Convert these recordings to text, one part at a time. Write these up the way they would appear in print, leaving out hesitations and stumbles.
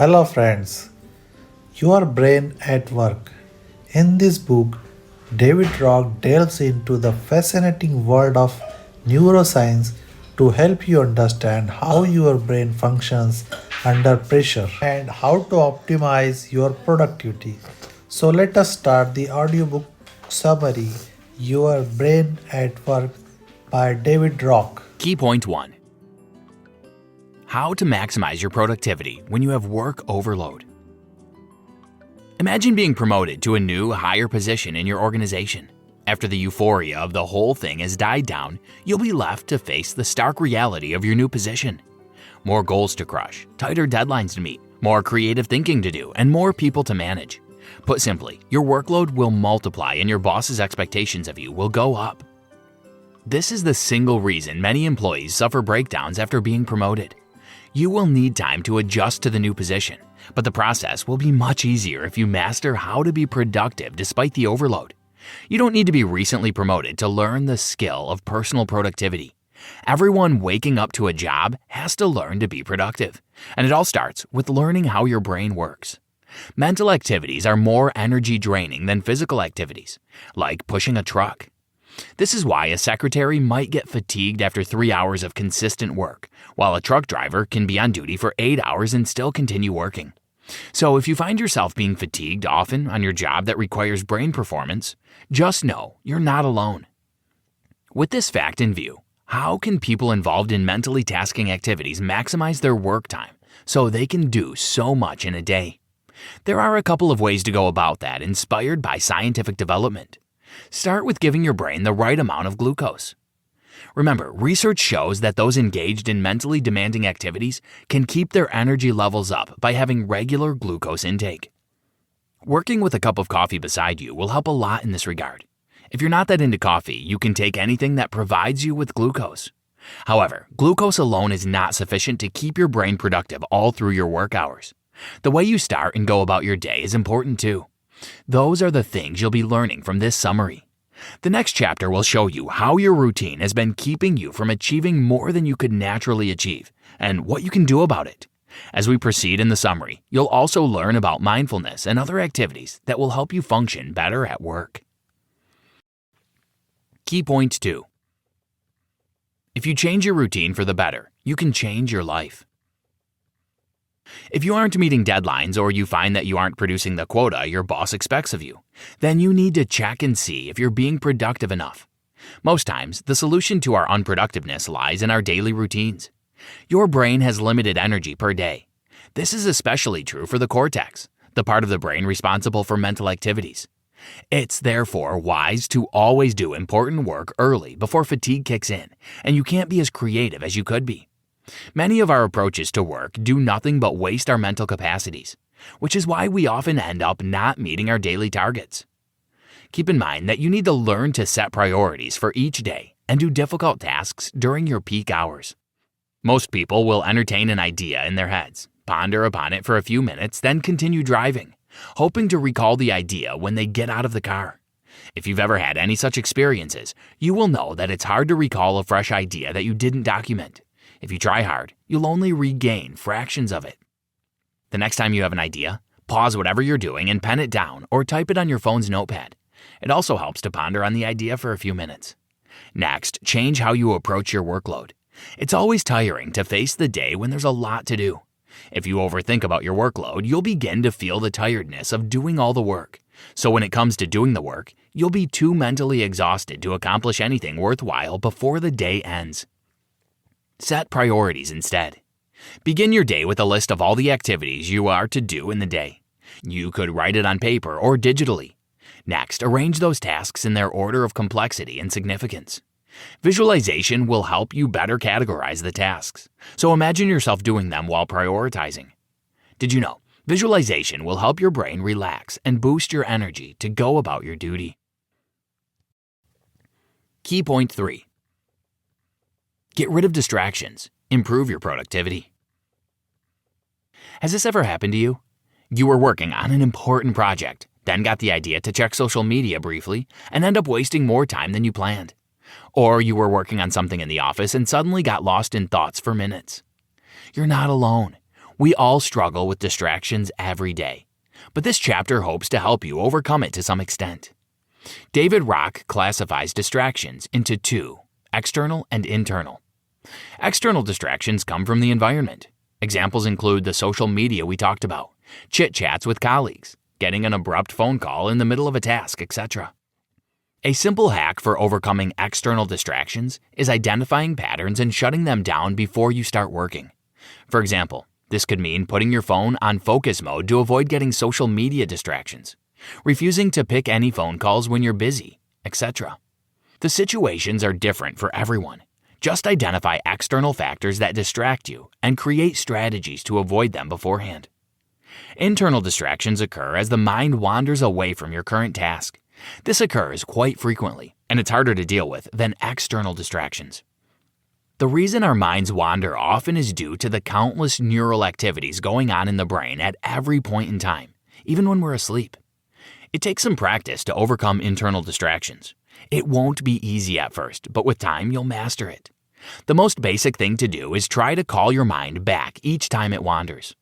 Hello, friends. Your brain at work. In this book, David Rock delves into the fascinating world of neuroscience to help you understand how your brain functions under pressure and how to optimize your productivity. So, let us start the audiobook summary Your Brain at Work by David Rock. Key point 1. How to maximize your productivity when you have work overload. Imagine being promoted to a new, higher position in your organization. After the euphoria of the whole thing has died down, you'll be left to face the stark reality of your new position. More goals to crush, tighter deadlines to meet, more creative thinking to do, and more people to manage. Put simply, your workload will multiply and your boss's expectations of you will go up. This is the single reason many employees suffer breakdowns after being promoted. You will need time to adjust to the new position, but the process will be much easier if you master how to be productive despite the overload. You don't need to be recently promoted to learn the skill of personal productivity. Everyone waking up to a job has to learn to be productive, and it all starts with learning how your brain works. Mental activities are more energy draining than physical activities, like pushing a truck. This is why a secretary might get fatigued after 3 hours of consistent work, while a truck driver can be on duty for 8 hours and still continue working. So if you find yourself being fatigued often on your job that requires brain performance, just know you're not alone. With this fact in view, how can people involved in mentally tasking activities maximize their work time so they can do so much in a day? There are a couple of ways to go about that inspired by scientific development. Start with giving your brain the right amount of glucose. Remember, research shows that those engaged in mentally demanding activities can keep their energy levels up by having regular glucose intake. Working with a cup of coffee beside you will help a lot in this regard. If you're not that into coffee, you can take anything that provides you with glucose. However, glucose alone is not sufficient to keep your brain productive all through your work hours. The way you start and go about your day is important too. Those are the things you'll be learning from this summary. The next chapter will show you how your routine has been keeping you from achieving more than you could naturally achieve and what you can do about it. As we proceed in the summary, you'll also learn about mindfulness and other activities that will help you function better at work. Key point 2. If you change your routine for the better, you can change your life. If you aren't meeting deadlines or you find that you aren't producing the quota your boss expects of you, then you need to check and see if you're being productive enough. Most times, the solution to our unproductiveness lies in our daily routines. Your brain has limited energy per day. This is especially true for the cortex, the part of the brain responsible for mental activities. It's therefore wise to always do important work early before fatigue kicks in, and you can't be as creative as you could be. Many of our approaches to work do nothing but waste our mental capacities, which is why we often end up not meeting our daily targets. Keep in mind that you need to learn to set priorities for each day and do difficult tasks during your peak hours. Most people will entertain an idea in their heads, ponder upon it for a few minutes, then continue driving, hoping to recall the idea when they get out of the car. If you've ever had any such experiences, you will know that it's hard to recall a fresh idea that you didn't document. If you try hard, you'll only regain fractions of it. The next time you have an idea, pause whatever you're doing and pen it down or type it on your phone's notepad. It also helps to ponder on the idea for a few minutes. Next, change how you approach your workload. It's always tiring to face the day when there's a lot to do. If you overthink about your workload, you'll begin to feel the tiredness of doing all the work. So when it comes to doing the work, you'll be too mentally exhausted to accomplish anything worthwhile before the day ends. Set priorities instead. Begin your day with a list of all the activities you are to do in the day. You could write it on paper or digitally. Next, arrange those tasks in their order of complexity and significance. Visualization will help you better categorize the tasks, so imagine yourself doing them while prioritizing. Did you know, visualization will help your brain relax and boost your energy to go about your duty. Key point 3. Get rid of distractions. Improve your productivity. Has this ever happened to you? You were working on an important project, then got the idea to check social media briefly and end up wasting more time than you planned. Or you were working on something in the office and suddenly got lost in thoughts for minutes. You're not alone. We all struggle with distractions every day, but this chapter hopes to help you overcome it to some extent. David Rock classifies distractions into two, external and internal. External distractions come from the environment. Examples include the social media we talked about, chit-chats with colleagues, getting an abrupt phone call in the middle of a task, etc. A simple hack for overcoming external distractions is identifying patterns and shutting them down before you start working. For example, this could mean putting your phone on focus mode to avoid getting social media distractions, refusing to pick any phone calls when you're busy, etc. The situations are different for everyone. Just identify external factors that distract you and create strategies to avoid them beforehand. Internal distractions occur as the mind wanders away from your current task. This occurs quite frequently, and it's harder to deal with than external distractions. The reason our minds wander often is due to the countless neural activities going on in the brain at every point in time, even when we're asleep. It takes some practice to overcome internal distractions. It won't be easy at first, but with time you'll master it. The most basic thing to do is try to call your mind back each time it wanders.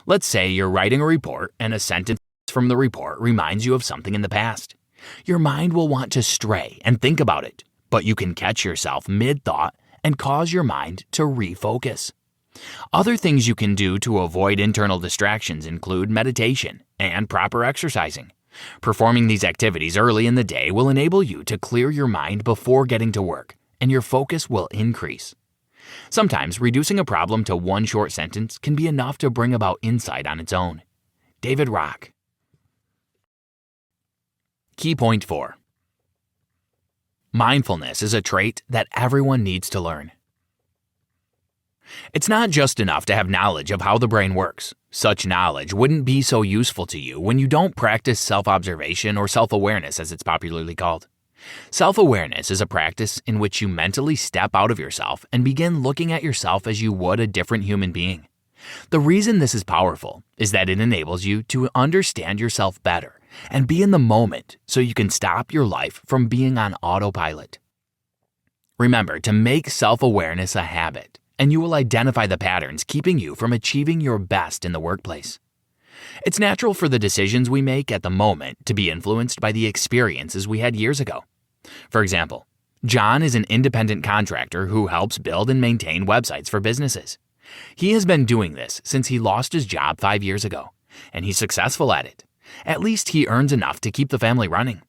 Let's say you're writing a report and a sentence from the report reminds you of something in the past. Your mind will want to stray and think about it, but you can catch yourself mid-thought and cause your mind to refocus. Other things you can do to avoid internal distractions include meditation and proper exercising. Performing these activities early in the day will enable you to clear your mind before getting to work, and your focus will increase. Sometimes reducing a problem to one short sentence can be enough to bring about insight on its own. David Rock. Key point 4. Mindfulness is a trait that everyone needs to learn. It's not just enough to have knowledge of how the brain works. Such knowledge wouldn't be so useful to you when you don't practice self-observation or self-awareness, as it's popularly called. Self-awareness is a practice in which you mentally step out of yourself and begin looking at yourself as you would a different human being. The reason this is powerful is that it enables you to understand yourself better and be in the moment so you can stop your life from being on autopilot. Remember to make self-awareness a habit, and you will identify the patterns keeping you from achieving your best in the workplace. It's natural for the decisions we make at the moment to be influenced by the experiences we had years ago. For example, John is an independent contractor who helps build and maintain websites for businesses. He has been doing this since he lost his job 5 years ago, and he's successful at it. At least he earns enough to keep the family running.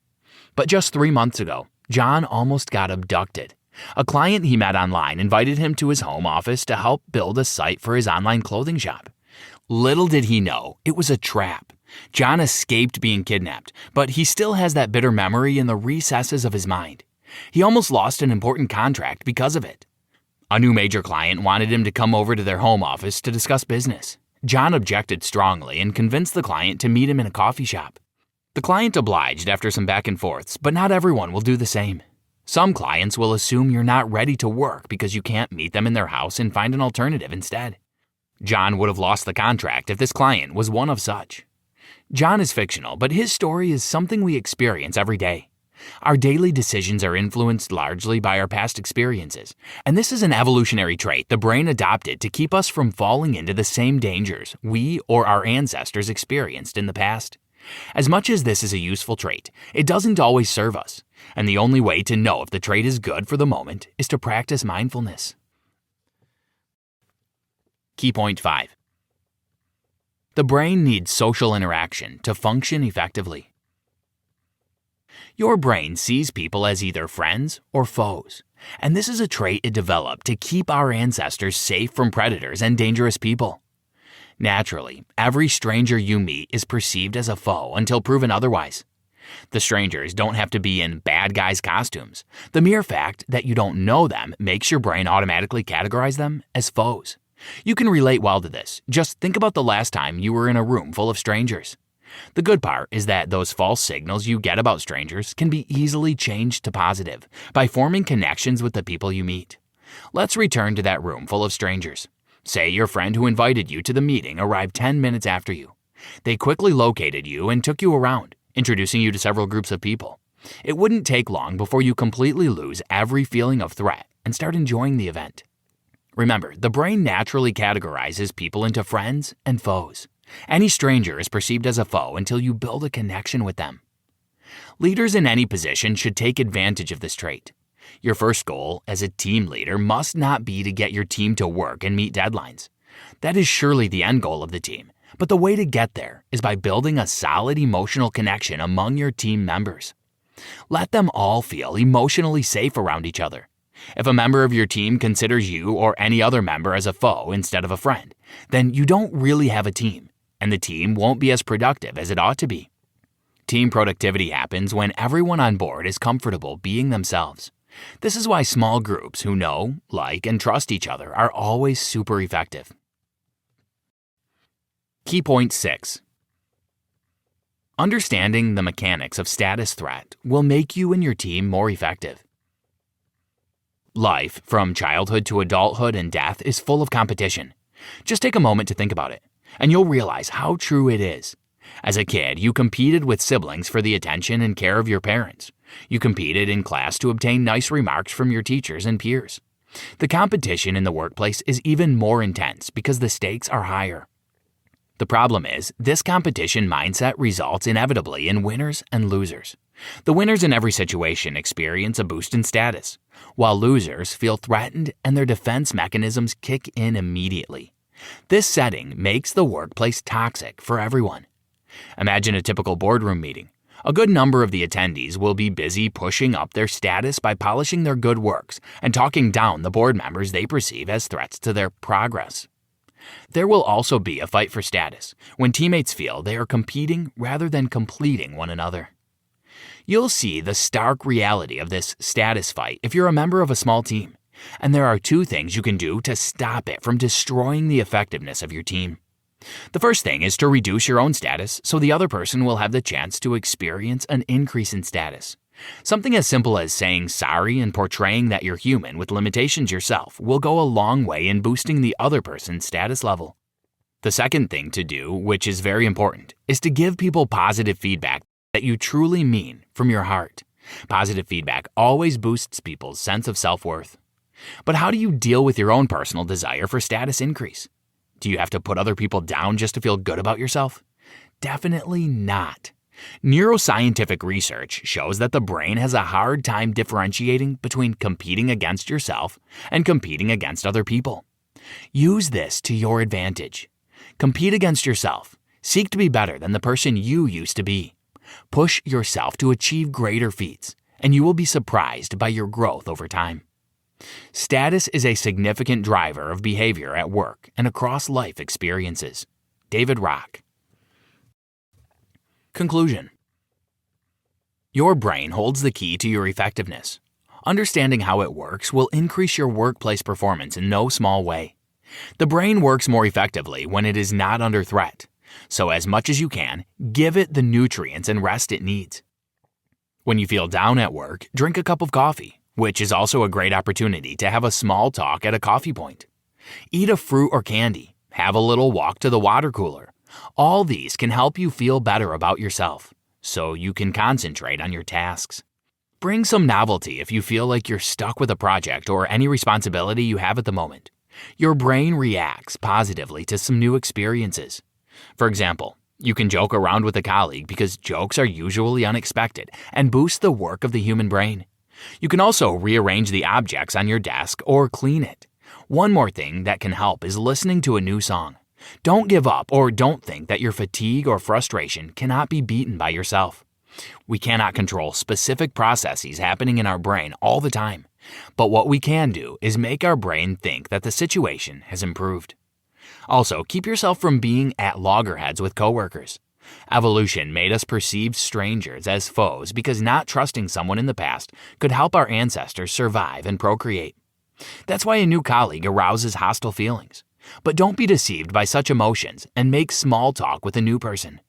But just 3 months ago, John almost got abducted. A client he met online invited him to his home office to help build a site for his online clothing shop. Little did he know, it was a trap. John escaped being kidnapped, but he still has that bitter memory in the recesses of his mind. He almost lost an important contract because of it. A new major client wanted him to come over to their home office to discuss business. John objected strongly and convinced the client to meet him in a coffee shop. The client obliged after some back and forths, but not everyone will do the same. Some clients will assume you're not ready to work because you can't meet them in their house and find an alternative instead. John would have lost the contract if this client was one of such. John is fictional, but his story is something we experience every day. Our daily decisions are influenced largely by our past experiences, and this is an evolutionary trait the brain adopted to keep us from falling into the same dangers we or our ancestors experienced in the past. As much as this is a useful trait, it doesn't always serve us, and the only way to know if the trait is good for the moment is to practice mindfulness. Key point 5. The brain needs social interaction to function effectively. Your brain sees people as either friends or foes, and this is a trait it developed to keep our ancestors safe from predators and dangerous people. Naturally, every stranger you meet is perceived as a foe until proven otherwise. The strangers don't have to be in bad guys' costumes. The mere fact that you don't know them makes your brain automatically categorize them as foes. You can relate well to this. Just think about the last time you were in a room full of strangers. The good part is that those false signals you get about strangers can be easily changed to positive by forming connections with the people you meet. Let's return to that room full of strangers. Say your friend who invited you to the meeting arrived 10 minutes after you. They quickly located you and took you around, introducing you to several groups of people. It wouldn't take long before you completely lose every feeling of threat and start enjoying the event. Remember, the brain naturally categorizes people into friends and foes. Any stranger is perceived as a foe until you build a connection with them. Leaders in any position should take advantage of this trait. Your first goal as a team leader must not be to get your team to work and meet deadlines. That is surely the end goal of the team, but the way to get there is by building a solid emotional connection among your team members. Let them all feel emotionally safe around each other. If a member of your team considers you or any other member as a foe instead of a friend, then you don't really have a team, and the team won't be as productive as it ought to be. Team productivity happens when everyone on board is comfortable being themselves. This is why small groups who know, like, and trust each other are always super effective. Key point 6. Understanding the mechanics of status threat will make you and your team more effective. Life, from childhood to adulthood and death, is full of competition. Just take a moment to think about it, and you'll realize how true it is. As a kid, you competed with siblings for the attention and care of your parents. You competed in class to obtain nice remarks from your teachers and peers. The competition in the workplace is even more intense because the stakes are higher. The problem is, this competition mindset results inevitably in winners and losers. The winners in every situation experience a boost in status, while losers feel threatened and their defense mechanisms kick in immediately. This setting makes the workplace toxic for everyone. Imagine a typical boardroom meeting. A good number of the attendees will be busy pushing up their status by polishing their good works and talking down the board members they perceive as threats to their progress. There will also be a fight for status when teammates feel they are competing rather than completing one another. You'll see the stark reality of this status fight if you're a member of a small team, and there are 2 things you can do to stop it from destroying the effectiveness of your team. The first thing is to reduce your own status so the other person will have the chance to experience an increase in status. Something as simple as saying sorry and portraying that you're human with limitations yourself will go a long way in boosting the other person's status level. The second thing to do, which is very important, is to give people positive feedback that you truly mean from your heart. Positive feedback always boosts people's sense of self-worth. But how do you deal with your own personal desire for status increase? Do you have to put other people down just to feel good about yourself? Definitely not. Neuroscientific research shows that the brain has a hard time differentiating between competing against yourself and competing against other people. Use this to your advantage. Compete against yourself. Seek to be better than the person you used to be. Push yourself to achieve greater feats, and you will be surprised by your growth over time. Status is a significant driver of behavior at work and across life experiences. David Rock. Conclusion. Your brain holds the key to your effectiveness. Understanding how it works will increase your workplace performance in no small way. The brain works more effectively when it is not under threat. So as much as you can, give it the nutrients and rest it needs. When you feel down at work, drink a cup of coffee, which is also a great opportunity to have a small talk at a coffee point. Eat a fruit or candy. Have a little walk to the water cooler. All these can help you feel better about yourself, so you can concentrate on your tasks. Bring some novelty if you feel like you're stuck with a project or any responsibility you have at the moment. Your brain reacts positively to some new experiences. For example, you can joke around with a colleague because jokes are usually unexpected and boost the work of the human brain. You can also rearrange the objects on your desk or clean it. One more thing that can help is listening to a new song. Don't give up or don't think that your fatigue or frustration cannot be beaten by yourself. We cannot control specific processes happening in our brain all the time, but what we can do is make our brain think that the situation has improved. Also, keep yourself from being at loggerheads with coworkers. Evolution made us perceive strangers as foes because not trusting someone in the past could help our ancestors survive and procreate. That's why a new colleague arouses hostile feelings. But don't be deceived by such emotions and make small talk with a new person.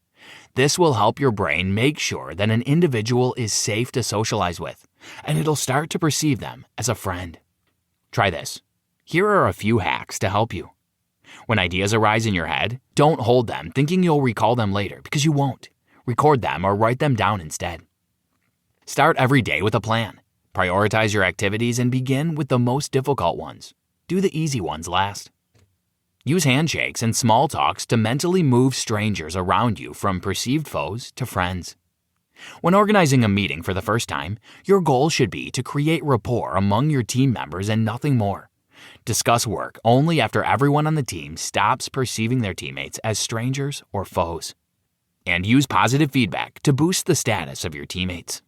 This will help your brain make sure that an individual is safe to socialize with, and it'll start to perceive them as a friend. Try this. Here are a few hacks to help you. When ideas arise in your head, don't hold them thinking you'll recall them later, because you won't. Record them or write them down instead. Start every day with a plan. Prioritize your activities and begin with the most difficult ones. Do the easy ones last. Use handshakes and small talks to mentally move strangers around you from perceived foes to friends. When organizing a meeting for the first time, your goal should be to create rapport among your team members and nothing more. Discuss work only after everyone on the team stops perceiving their teammates as strangers or foes. And use positive feedback to boost the status of your teammates.